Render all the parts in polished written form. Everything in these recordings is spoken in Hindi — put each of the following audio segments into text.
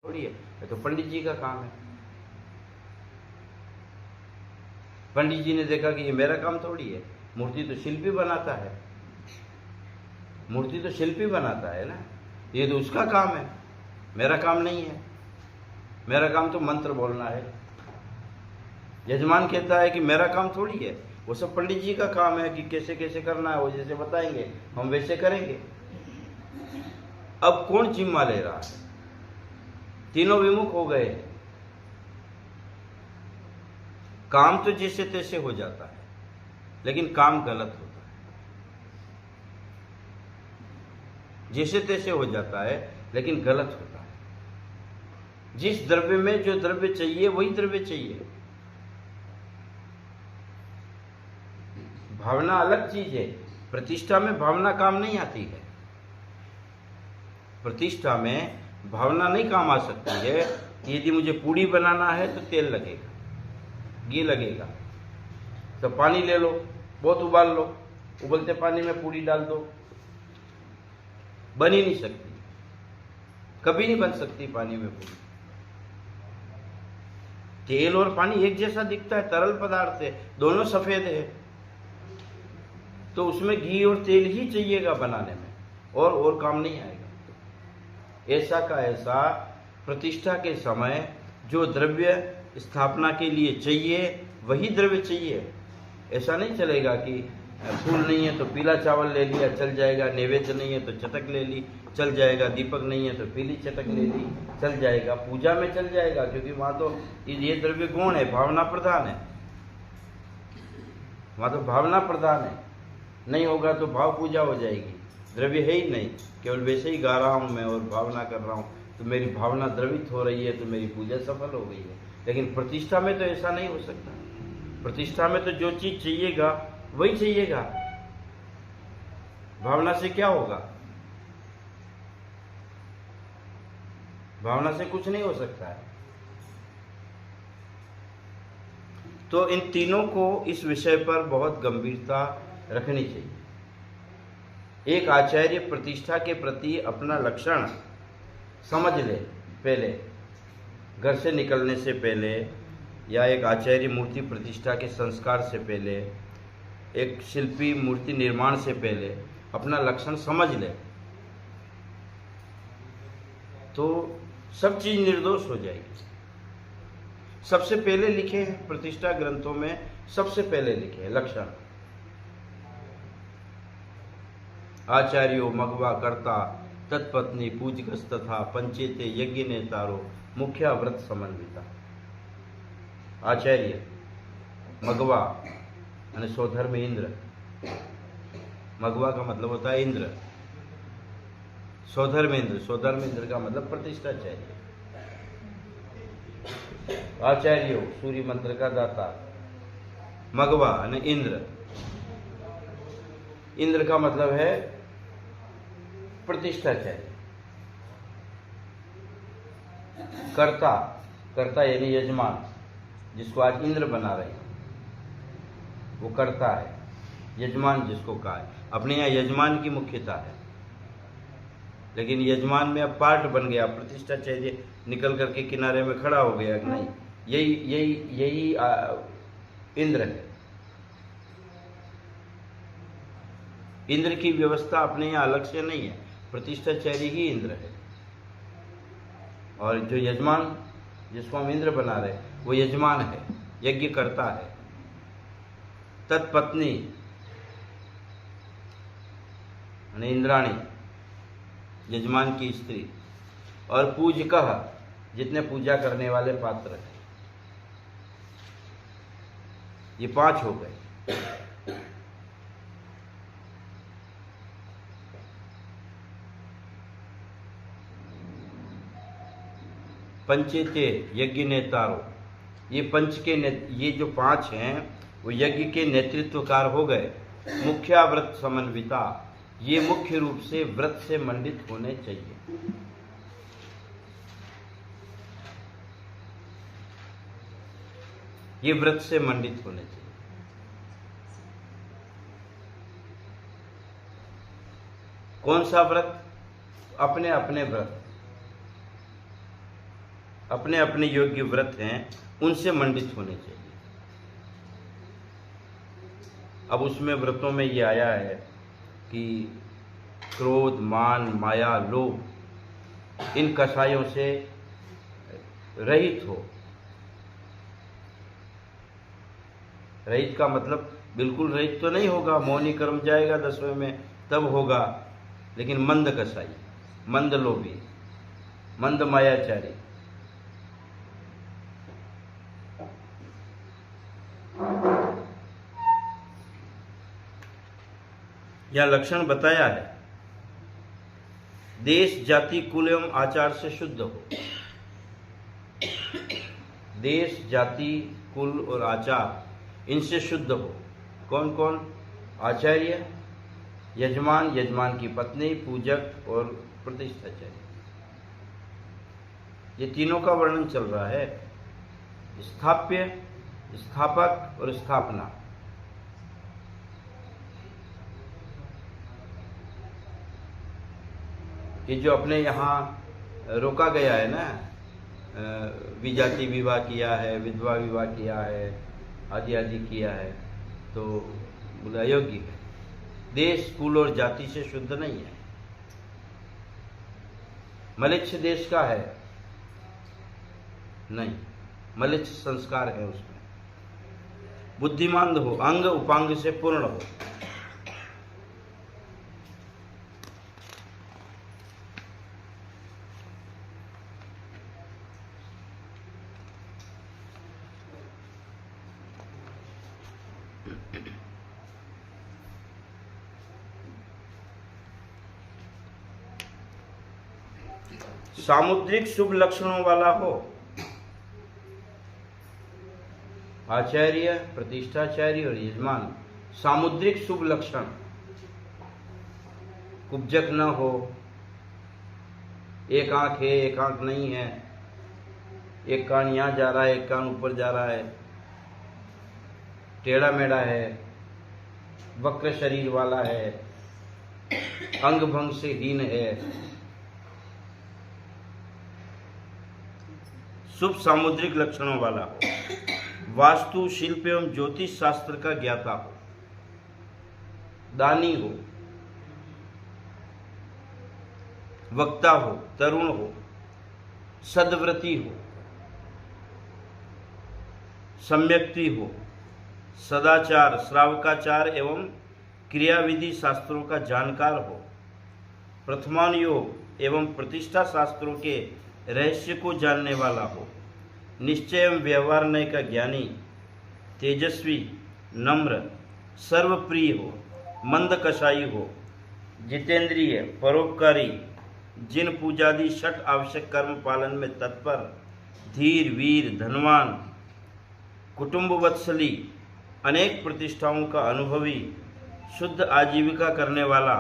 थोड़ी है, ये तो पंडित जी का काम है। पंडित जी ने देखा कि ये मेरा काम थोड़ी है, मूर्ति तो शिल्पी बनाता है, मूर्ति तो शिल्पी बनाता है ना, ये तो उसका काम है, मेरा काम नहीं है। मेरा काम तो मंत्र बोलना है। यजमान कहता है कि मेरा काम थोड़ी है, वो सब पंडित जी का काम है कि कैसे कैसे करना है, वो जैसे बताएंगे हम वैसे करेंगे। अब कौन जिम्मा ले रहा है? तीनों विमुख हो गए। काम तो जैसे तैसे हो जाता है, लेकिन काम गलत होता है। जैसे तैसे हो जाता है, लेकिन गलत होता है। जिस द्रव्य में जो द्रव्य चाहिए वही द्रव्य चाहिए। भावना अलग चीज है। प्रतिष्ठा में भावना काम नहीं आती है। प्रतिष्ठा में भावना नहीं काम आ सकती है कि यदि मुझे पूड़ी बनाना है तो तेल लगेगा, घी लगेगा, तो पानी ले लो, बहुत उबाल लो, उबलते पानी में पूड़ी डाल दो, बन ही नहीं सकती, कभी नहीं बन सकती पानी में पूड़ी। तेल और पानी एक जैसा दिखता है, तरल पदार्थ है, दोनों सफेद है, तो उसमें घी और तेल ही चाहिएगा बनाने में, और काम नहीं आएगा। ऐसा का ऐसा प्रतिष्ठा के समय जो द्रव्य स्थापना के लिए चाहिए वही द्रव्य चाहिए। ऐसा नहीं चलेगा कि फूल नहीं है तो पीला चावल ले लिया चल जाएगा, नैवेद्य नहीं है तो चटक ले ली चल जाएगा, दीपक नहीं है तो पीली चटक ले ली चल जाएगा, पूजा में चल जाएगा, क्योंकि वहां तो ये द्रव्य गुण है, भावना प्रधान है, वहां तो भावना प्रधान है। नहीं होगा तो भाव पूजा हो जाएगी, द्रव्य है ही नहीं, केवल वैसे ही गा रहा हूं मैं और भावना कर रहा हूं, तो मेरी भावना द्रवित हो रही है, तो मेरी पूजा सफल हो गई है। लेकिन प्रतिष्ठा में तो ऐसा नहीं हो सकता। प्रतिष्ठा में तो जो चीज चाहिएगा वही चाहिएगा। भावना से क्या होगा? भावना से कुछ नहीं हो सकता है। तो इन तीनों को इस विषय पर बहुत गंभीरता रखनी चाहिए। एक आचार्य प्रतिष्ठा के प्रति अपना लक्षण समझ ले पहले, घर से निकलने से पहले, या एक आचार्य मूर्ति प्रतिष्ठा के संस्कार से पहले, एक शिल्पी मूर्ति निर्माण से पहले अपना लक्षण समझ ले, तो सब चीज निर्दोष हो जाएगी। सबसे पहले लिखे हैं प्रतिष्ठा ग्रंथों में, सबसे पहले लिखे हैं लक्षण। आचार्यो मगवा कर्ता तत्पत्नी पूजकस तथा पंचेते यज्ञ नेतारो मुख्य व्रत समन्विता। आचार्य मगवा यानी स्वधर्म इंद्र, मगवा का मतलब होता है इंद्र, स्वधर्म इंद्र का मतलब प्रतिष्ठाचार्य। आचार्यो सूर्य मंत्र का दाता, मगवा यानी इंद्र, इंद्र का मतलब है प्रतिष्ठाचार्य। कर्ता, कर्ता यानी यजमान, जिसको आज इंद्र बना रहे हैं वो कर्ता है, यजमान जिसको कहा है। अपने यहाँ यजमान की मुख्यता है, लेकिन यजमान में अब पार्ट बन गया, प्रतिष्ठाचार्य निकल करके किनारे में खड़ा हो गया। नहीं, यही इंद्र है। इंद्र की व्यवस्था अपने यहाँ अलग से नहीं है, प्रतिष्ठाचार्य ही इंद्र है। और जो यजमान जिसको हम इंद्र बना रहे वो यजमान है, यज्ञ करता है। तत्पत्नी यानी इंद्राणी, यजमान की स्त्री। और पूजकः, जितने पूजा करने वाले पात्र हैं। ये 5 हो गए। पंचेते यज्ञ नेतारो, ये ये जो 5 हैं वो यज्ञ के नेतृत्वकार हो गए। मुख्य व्रत समन्विता, ये मुख्य रूप से व्रत से मंडित होने चाहिए। ये व्रत से मंडित होने चाहिए। कौन सा व्रत? अपने अपने व्रत। अपने अपने योग्य व्रत हैं उनसे मंडित होने चाहिए। अब उसमें व्रतों में ये आया है कि क्रोध, मान, माया, लोभ इन कषायों से रहित हो। रहित का मतलब बिल्कुल रहित तो नहीं होगा, मौनी कर्म जाएगा 10वें में तब होगा, लेकिन मंद कसाई, मंद लोभी, मंद मायाचारी। यह लक्षण बताया है। देश, जाति, कुल एवं आचार से शुद्ध हो। देश, जाति, कुल और आचार इनसे शुद्ध हो। कौन कौन? आचार्य, यजमान, यजमान की पत्नी, पूजक और प्रतिष्ठाचार्य। ये तीनों का वर्णन चल रहा है। स्थाप्य, स्थापक और स्थापना। ये जो अपने यहाँ रोका गया है ना, विजाति विवाह किया है, विधवा विवाह किया है, आदि आदि किया है, तो बोला अयोग्य है। देश, कुल और जाति से शुद्ध नहीं है। मलिच्छ देश का है नहीं, मलिच्छ संस्कार है उसमें। बुद्धिमान हो, अंग उपांग से पूर्ण हो। सामुद्रिक शुभ लक्षणों वाला हो। आचार्य, प्रतिष्ठाचार्य और यजमान, सामुद्रिक शुभ लक्षण। कुब्जक न हो, एक आंख है एक आंख नहीं है, एक कान यहां जा रहा है एक कान ऊपर जा रहा है, टेढ़ा मेढ़ा है, वक्र शरीर वाला है, अंग भंग से हीन है। शुभ सामुद्रिक लक्षणों वाला हो। वास्तु, शिल्प एवं ज्योतिष शास्त्र का ज्ञाता हो। दानी हो, वक्ता हो, तरुण हो, सद्व्रती हो, सम्यक्ति हो, सदाचार, श्रावकाचार एवं क्रियाविधि शास्त्रों का जानकार हो, प्रथमानुयोग एवं प्रतिष्ठा शास्त्रों के रहस्य को जानने वाला हो, निश्चय एवं व्यवहार नय का ज्ञानी, तेजस्वी, नम्र, सर्वप्रिय हो, मंद कसाई हो, जितेंद्रिय, परोपकारी, जिन पूजादि षट आवश्यक कर्म पालन में तत्पर, धीर, वीर, धनवान, कुटुंब वत्सली, अनेक प्रतिष्ठाओं का अनुभवी, शुद्ध आजीविका करने वाला,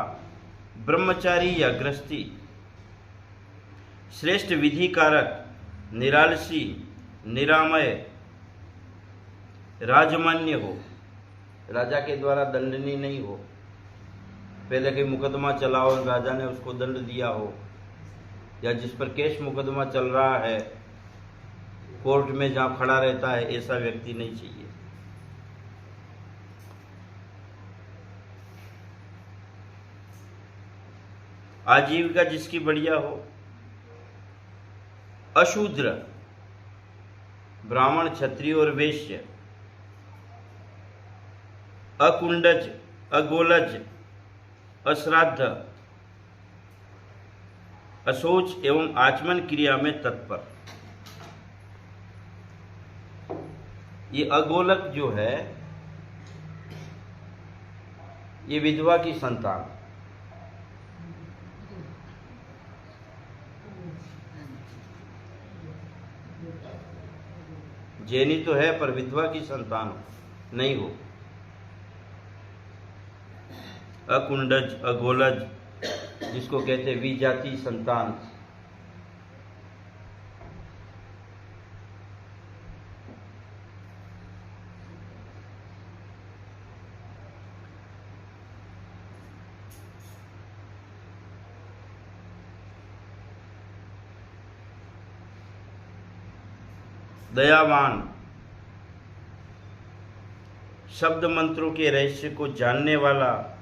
ब्रह्मचारी या गृहस्थी, श्रेष्ठ विधि कारक, निरालसी, निरामय, राजमान्य हो, राजा के द्वारा दंडनीय नहीं हो। पहले कोई मुकदमा चला हो, राजा ने उसको दंड दिया हो, या जिस पर केस मुकदमा चल रहा है कोर्ट में जहां खड़ा रहता है, ऐसा व्यक्ति नहीं चाहिए। आजीविका जिसकी बढ़िया हो। अशूद्र, ब्राह्मण, क्षत्रिय और वैश्य, अकुंडज, अगोलज, अश्राद्ध, अशोच एवं आचमन क्रिया में तत्पर। ये अगोलक जो है ये विधवा की संतान, जैनी तो है पर विधवा की संतान नहीं हो। अकुंडज, अगोलज जिसको कहते हैं विजाति संतान, दयावान, शब्द मंत्रों के रहस्य को जानने वाला,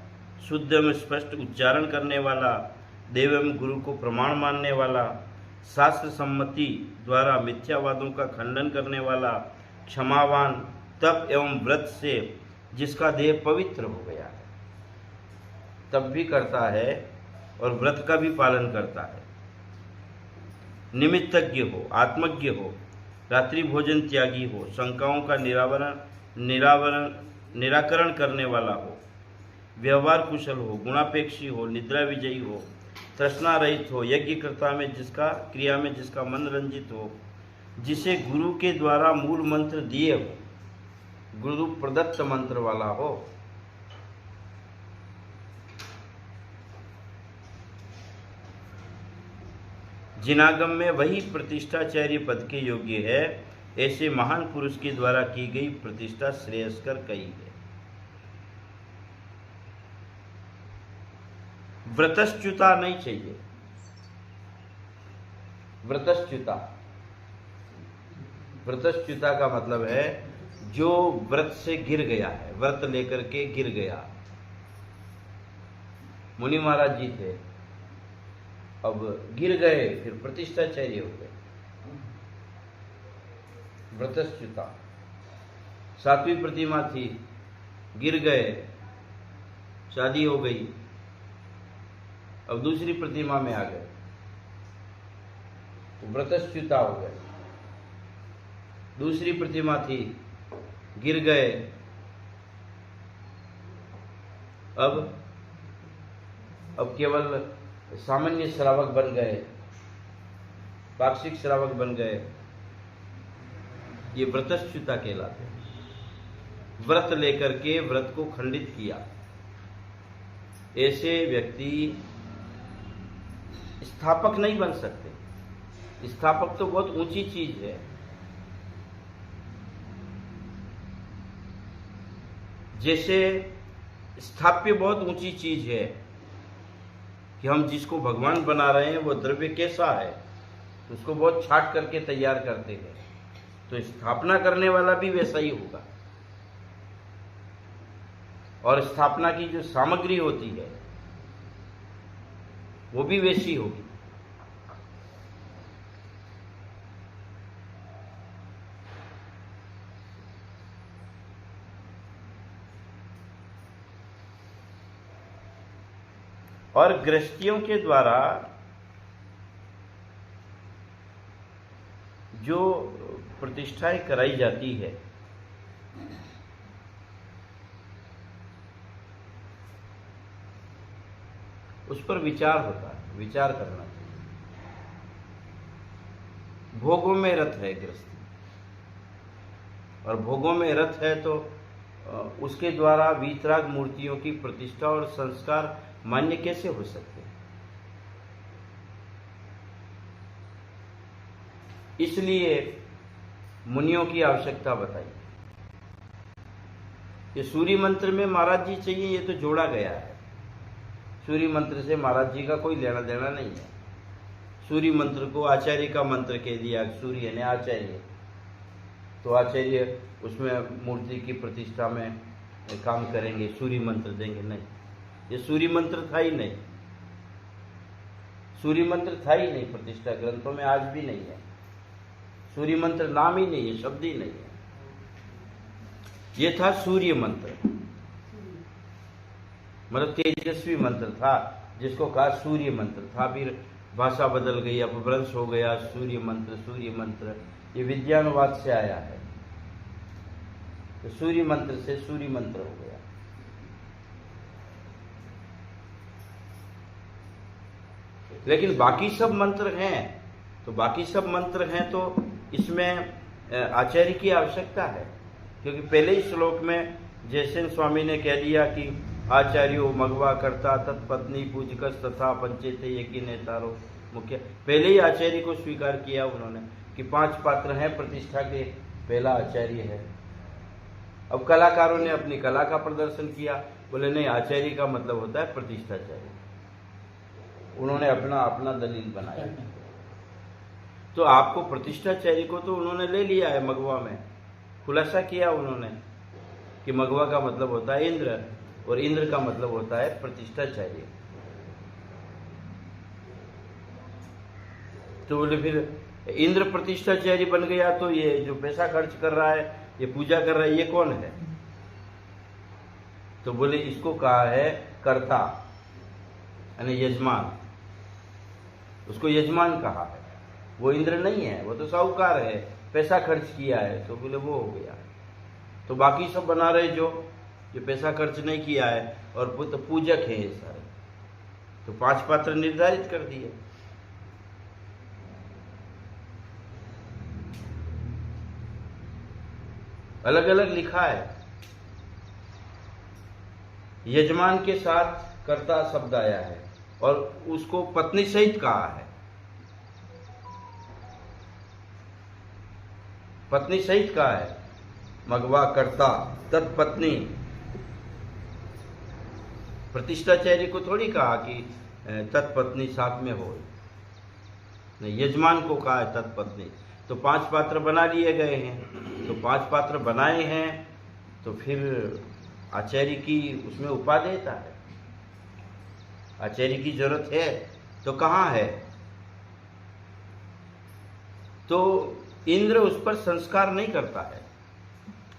शुद्ध एवं स्पष्ट उच्चारण करने वाला, देव एवं गुरु को प्रमाण मानने वाला, शास्त्र सम्मति द्वारा मिथ्यावादों का खंडन करने वाला, क्षमावान, तप एवं व्रत से जिसका देह पवित्र हो गया है, तप भी करता है और व्रत का भी पालन करता है, निमित्तज्ञ हो, आत्मज्ञ हो, रात्रि भोजन त्यागी हो, शंकाओं का निराकरण करने वाला हो, व्यवहार कुशल हो, गुणापेक्षी हो, निद्रा विजयी हो, तृष्णा रहित हो, यज्ञ कर्ता में जिसका क्रिया में जिसका मन रंजित हो, जिसे गुरु के द्वारा मूल मंत्र दिए हो, गुरु प्रदत्त मंत्र वाला हो, जिनागम में वही प्रतिष्ठाचार्य पद के योग्य है, ऐसे महान पुरुष के द्वारा की गई प्रतिष्ठा श्रेयस्कर कही है। व्रतश्च्युता नहीं चाहिए। व्रतश्च्युता का मतलब है जो व्रत से गिर गया है, व्रत लेकर के गिर गया। मुनि महाराज जी थे, अब गिर गए, फिर प्रतिष्ठाचार्य हो गए, व्रतश्च्युता। सातवीं प्रतिमा थी, गिर गए, शादी हो गई, अब दूसरी प्रतिमा में आ गए, तो व्रतश्च्युता हो गए। दूसरी प्रतिमा थी, गिर गए, अब केवल सामान्य श्रावक बन गए, पाक्षिक श्रावक बन गए, ये व्रतश्च्युता कहलाते हैं। व्रत लेकर के व्रत को खंडित किया, ऐसे व्यक्ति स्थापक नहीं बन सकते। स्थापक तो बहुत ऊंची चीज है। जैसे स्थाप्य बहुत ऊंची चीज है कि हम जिसको भगवान बना रहे हैं वो द्रव्य कैसा है, तो उसको बहुत छाट करके तैयार करते हैं, तो स्थापना करने वाला भी वैसा ही होगा। और स्थापना की जो सामग्री होती है वो भी वैसी होगी। और गृहस्थियों के द्वारा जो प्रतिष्ठाएं कराई जाती है, उस पर विचार होता है, विचार करना चाहिए। भोगों में रत है गृहस्थी, और भोगों में रत है तो उसके द्वारा वीतराग मूर्तियों की प्रतिष्ठा और संस्कार मान्य कैसे हो सकते हैं। इसलिए मुनियों की आवश्यकता बताई। ये सूर्य मंत्र में महाराज जी चाहिए, ये तो जोड़ा गया है। सूर्य मंत्र से महाराज जी का कोई लेना देना नहीं है। सूर्य मंत्र को आचार्य का मंत्र कह दिया, सूर्य ने आचार्य, तो आचार्य उसमें मूर्ति की प्रतिष्ठा में काम करेंगे, सूर्य मंत्र देंगे, नहीं। ये सूर्य मंत्र था ही नहीं, सूर्य मंत्र था ही नहीं, प्रतिष्ठा ग्रंथों में आज भी नहीं है। सूर्य मंत्र नाम ही नहीं है, शब्द ही नहीं है। ये था सूर्य मंत्र, मतलब तेजस्वी मंत्र था, जिसको कहा सूर्य मंत्र था। फिर भाषा बदल गई, अपभ्रंश हो गया, सूर्य मंत्र, सूर्य मंत्र, ये विद्यानुवाद से आया है, तो सूर्य मंत्र से सूर्य मंत्र हो गया। लेकिन बाकी सब मंत्र हैं, तो बाकी सब मंत्र हैं तो इसमें आचार्य की आवश्यकता है, क्योंकि पहले ही श्लोक में जयसेन स्वामी ने कह दिया कि आचार्यो मगवा करता तत्पत्नी पूजकस तथा पंचेते यज्ञ नेतारो मुख्य। पहले ही आचार्य को स्वीकार किया उन्होंने कि 5 पात्र हैं प्रतिष्ठा के, पहला आचार्य है। अब कलाकारों ने अपनी कला का प्रदर्शन किया, बोले नहीं, आचार्य का मतलब होता है प्रतिष्ठाचार्य। उन्होंने अपना अपना दलील बनाया। तो आपको प्रतिष्ठाचार्य को तो उन्होंने ले लिया है मगवा में, खुलासा किया उन्होंने कि मगवा का मतलब होता है इंद्र और इंद्र का मतलब होता है प्रतिष्ठाचार्य। तो बोले फिर इंद्र प्रतिष्ठाचार्य बन गया तो ये जो पैसा खर्च कर रहा है, ये पूजा कर रहा है, ये कौन है? तो बोले इसको कहा है कर्ता यानी यजमान, उसको यजमान कहा है। वो इंद्र नहीं है, वो तो साहूकार है, पैसा खर्च किया है, तो बोले वो हो गया। तो बाकी सब बना रहे जो पैसा खर्च नहीं किया है और वो तो पूजक है ये सारे, तो 5 पात्र निर्धारित कर दिए। अलग अलग लिखा है, यजमान के साथ कर्ता शब्द आया है और उसको पत्नी सहित कहा है, पत्नी सहित कहा है, मगवा कर्ता तत्पत्नी। प्रतिष्ठाचार्य को थोड़ी कहा कि तत्पत्नी साथ में हो, नहीं, यजमान को कहा है तत्पत्नी। तो 5 पात्र बना लिए गए हैं, तो 5 पात्र बनाए हैं तो फिर आचार्य की उसमें उपादेयता है, आचार्य की जरूरत है तो कहाँ है? तो इंद्र उस पर संस्कार नहीं करता है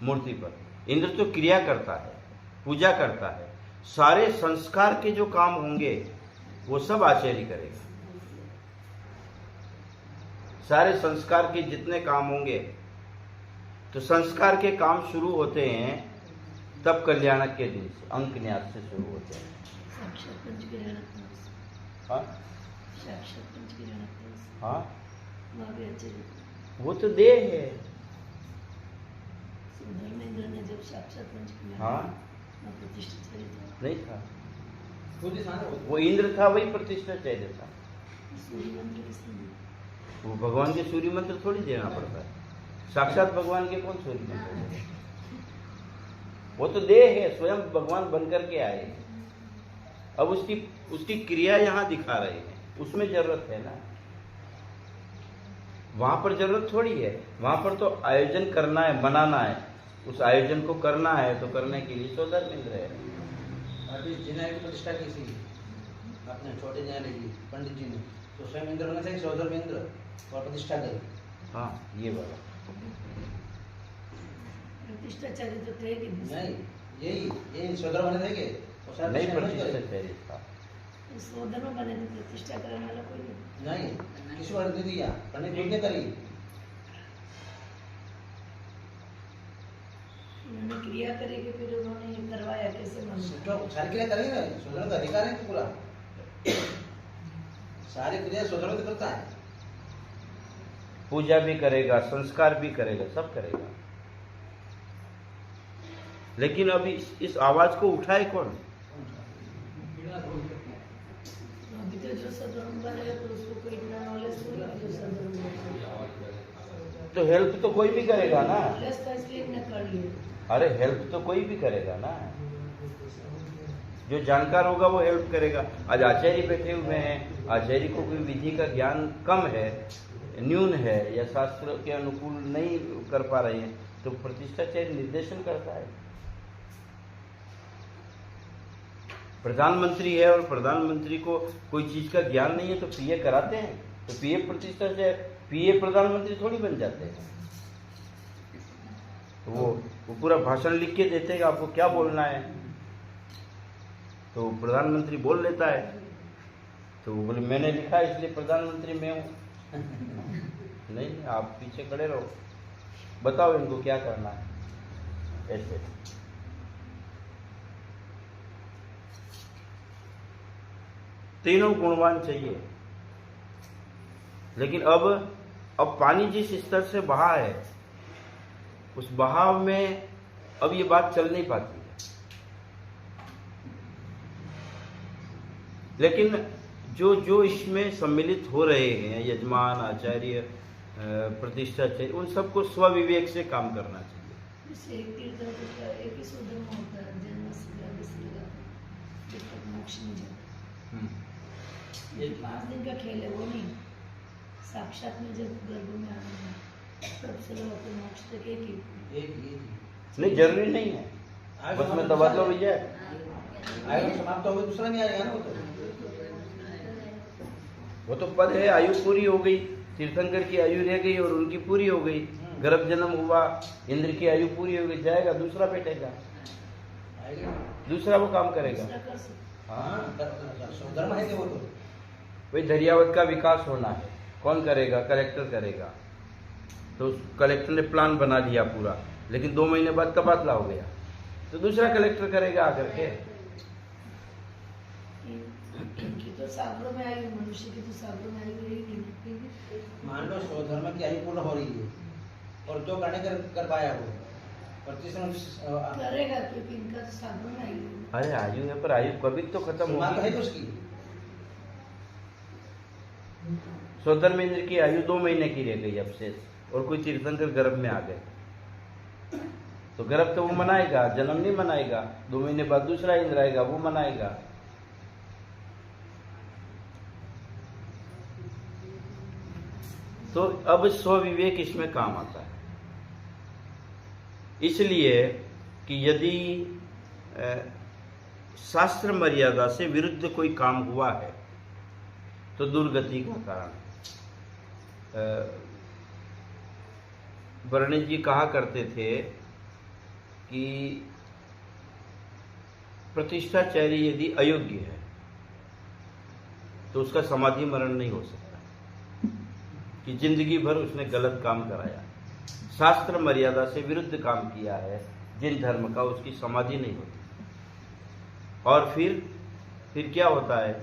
मूर्ति पर, इंद्र तो क्रिया करता है, पूजा करता है। सारे संस्कार के जो काम होंगे वो सब आचार्य करेगा, सारे संस्कार के जितने काम होंगे। तो संस्कार के काम शुरू होते हैं तब कल्याणक के दिन से, अंक न्यास से शुरू होते हैं। हाँ हाँ, वो तो देह है। हाँ नहीं था, वो इंद्र था, वही प्रतिष्ठाचार्य था। वो भगवान के सूर्य मंत्र थोड़ी देना पड़ता है, साक्षात भगवान के कौन सूर्य मंत्र देते? वो तो देह है, स्वयं भगवान बनकर के आए। अब उसकी क्रिया यहाँ दिखा रहे हैं, उसमें जरूरत है ना, वहां पर जरूरत थोड़ी है। वहां पर तो आयोजन करना है, बनाना है, उस आयोजन को करना है, तो करने के लिए स्वधर्म इंद्र है। अभी जिन्हें की प्रतिष्ठा की थी अपने छोटे न्यायालय की पंडित जी ने, तो स्वयं इंद्र बने थे, स्वधर्म इंद्र और प्रतिष्ठा करी। हाँ ये वाला प्रतिष्ठाचार्य तो थे कि नहीं, यही स्वधर्म बने थे कि नहीं, प्रतिष्ठाचार्य था। स्वधर्म बने थे, प्रतिष्ठा करने वाला कोई नहीं, किसी को नहीं दिया, पंडित खुद ने करी। उन्होंने क्रिया करेगी, फिर उन्होंने ये करवाया, कैसे तो सारी क्रिया करेंगे ना, स्वधर्म का अधिकार है पूरा, सारी क्रिया स्वधर्म से करता है। पूजा भी करेगा, संस्कार भी करेगा, सब करेगा। लेकिन अभी इस आवाज को उठाए कौन? अभी तो जो स्वधर्म बनेगा तो उसको कोई इतना नॉलेज नहीं है जो स्वधर्म बनेगा। तो हेल्प तो कोई भी करेगा ना। नॉलेज तो इसलिए न कर लिया। अरे हेल्प तो कोई भी करेगा ना, जो जानकार होगा वो हेल्प करेगा। आज आचार्य बैठे हुए हैं, आचार्य को कोई विधि का ज्ञान कम है, न्यून है, या शास्त्र के अनुकूल नहीं कर पा रहे हैं, तो प्रतिष्ठाचार्य निर्देशन करता है। प्रधानमंत्री है और प्रधानमंत्री को कोई चीज का ज्ञान नहीं है तो पीए कराते हैं, तो पीए प्रतिष्ठाचार्य, पीए प्रधानमंत्री थोड़ी बन जाते हैं। तो वो पूरा भाषण लिख के देते हैं आपको क्या बोलना है, तो प्रधानमंत्री बोल लेता है। तो वो बोले मैंने लिखा इसलिए प्रधानमंत्री मैं हूं। नहीं, आप पीछे खड़े रहो, बताओ इनको क्या करना है। ऐसे तीनों गुणवान चाहिए। लेकिन अब पानी जिस स्तर से बहा है, उस बहाव में अब ये बात चल नहीं पाती है। लेकिन जो इसमें सम्मिलित हो रहे हैं, यजमान, आचार्य, प्रतिष्ठाचार्य, उन सबको स्वविवेक से काम करना चाहिए। जैसे एक कीर्तन का एक ही स्वधर्म होता है, जन्म से मोक्ष नहीं जाता। ये 5 दिन का खेल है, वो नहीं, साक्षात में जब गर्भ में आना तब से लोग मोक्ष तक एक ही एक ही नहीं जरूरी नहीं है, बस में तबादला हो जाए। आयु समाप्त हो गई, दूसरा नहीं आएगा ना वो तो पद है, आयु पूरी हो गई, तीर्थंकर की आयु रह गई और उनकी पूरी हो गई, गर्भ जन्म हुआ, इंद्र की आयु पूरी हो गई, जाएगा दूसरा बैठेगा, आएगा। दूसरा वो काम करेगा। दूसरा कर सकते। हाँ स्वधर्म है कि वो तो वही धैर्यावत का विकास होना है, कौन करेगा? कलेक्टर करेगा। तो कलेक्टर ने प्लान बना लिया पूरा, लेकिन 2 महीने बाद तबादला हो गया, तो दूसरा कलेक्टर करेगा आकर के। इनकी तो सागरों में आयु, मनुष्य की तो सागरों में आयु रहेगी। मान लो स्वधर्म की आयु पूर्ण हो रही है और जो करने कर पाया वो और तीसरा करेगा, क्योंकि इनका तो सागरों में आयु है। अरे आयु है, पर आयु कभी तो खत्म सीमा तो है होगी। तो उसकी। स्वधर्म इंद्र की आयु 2 महीने की रह गई अब शेष, और कोई तीर्थंकर गर्भ में आ गए, तो गर्भ तो वो मनाएगा, जन्म नहीं मनाएगा। 2 महीने बाद दूसरा इंद्र आएगा, वो मनाएगा। तो अब स्वविवेक इसमें काम आता है, इसलिए कि यदि शास्त्र मर्यादा से विरुद्ध कोई काम हुआ है तो दुर्गति का कारण है। वर्णित जी कहा करते थे कि प्रतिष्ठाचार्य यदि अयोग्य है तो उसका समाधि मरण नहीं हो सकता, कि जिंदगी भर उसने गलत काम कराया, शास्त्र मर्यादा से विरुद्ध काम किया है जिन धर्म का, उसकी समाधि नहीं होती। और फिर क्या होता है?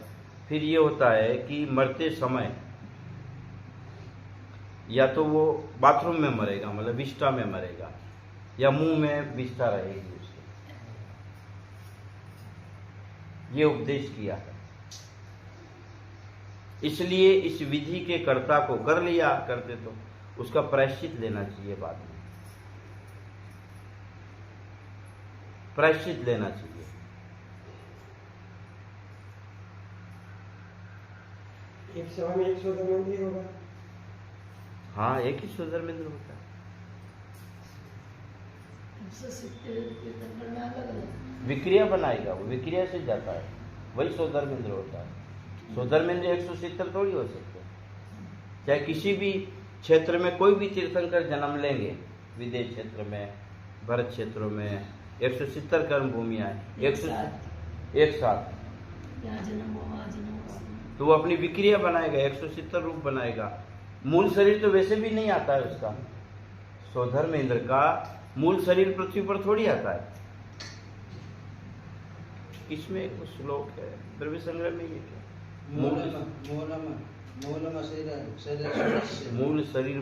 फिर ये होता है कि मरते समय या तो वो बाथरूम में मरेगा, मतलब विष्ठा में मरेगा, या मुंह में विष्ठा रहेगी उसके। ये उपदेश किया है। इसलिए इस विधि के कर्ता को कर लिया करते तो उसका प्रायश्चित लेना चाहिए, बाद में प्रायश्चित लेना चाहिए। एक सभा में 100 धर्मेंद्र होगा। हाँ, एक ही स्वधर्मेंद्र होता है। 170 तीर्थंकर में अलग अलग विक्रिया बनाएगा, वो विक्रिया से जाता है, वही स्वधर्मेंद्र होता है। स्वधर्मेंद्र 170 थोड़ी हो सकते। चाहे किसी भी क्षेत्र में कोई भी तीर्थंकर जन्म लेंगे, विदेश क्षेत्र में, भरत क्षेत्रों में 170 कर्म भूमियाँ हैं, एक साथ, यहाँ जन्म हो, वहाँ जन्म हो। तो वो अपनी विक्रिया बनाएगा, 170 रूप बनाएगा। मूल शरीर तो वैसे भी नहीं आता है उसका, स्वधर्मेंद्र का मूल शरीर पृथ्वी पर थोड़ी आता है। इसमें एक श्लोक है द्रव्य संग्रह में, ये क्या? मूल शरीर